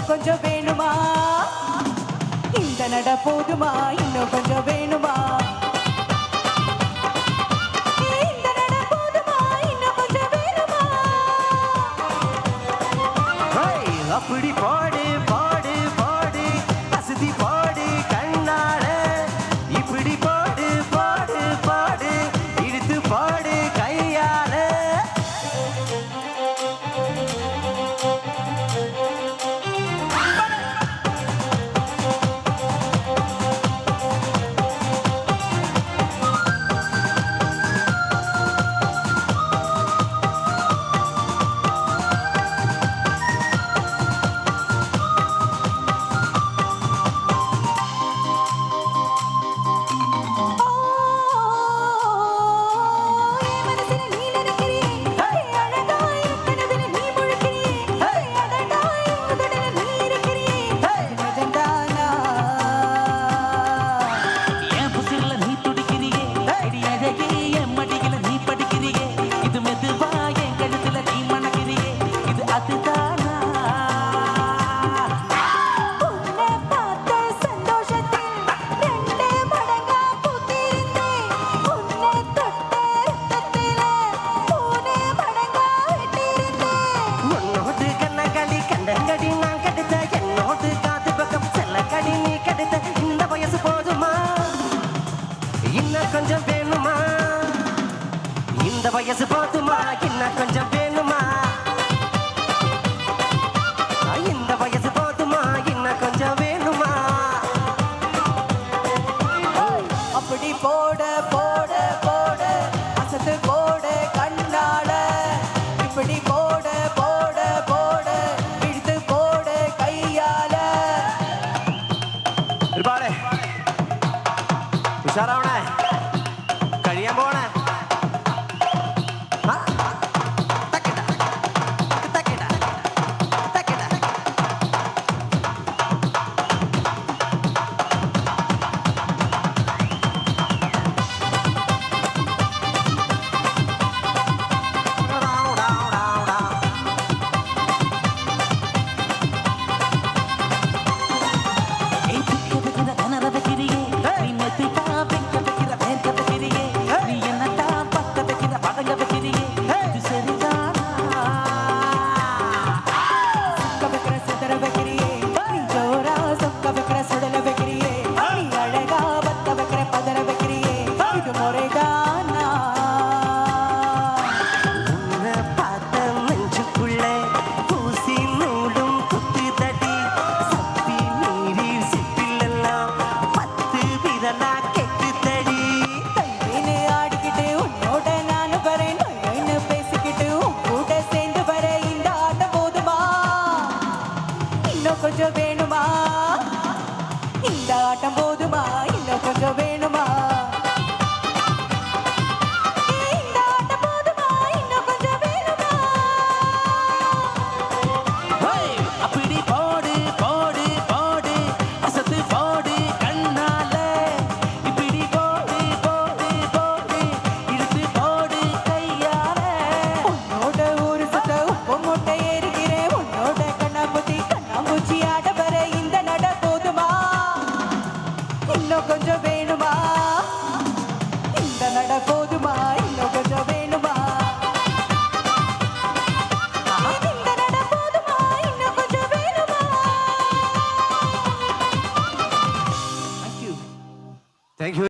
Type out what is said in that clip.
இன்னும் கொஞ்சம் வேணுமா இந்த நட போதுமா இன்னும் கொஞ்சம் வேணுமா இந்த நட போதுமா இன்னும் கொஞ்சம் வேணுமா அப்படி பாடு பாடு பாடு அசதி பாடு கண்ணால இப்படி பாடு பாடு பாடு இழுத்து பாடு கையால கொஞ்சம் வேணுமா இந்த வயசு போதுமா இன்னும் கொஞ்சம் வேணுமா இந்த வயசு போதுமா இன்னும் கொஞ்சம் வேணுமா அப்படி போட போட போட அசத்து போட கண்ணாட இப்படி போட போட போட இழுத்து போட கையால இருப்பாளே உஷாராவண കഴിയാൻ പോണ கொஞ்சம் வேணுமா இந்த ஆட்டம் போதுமா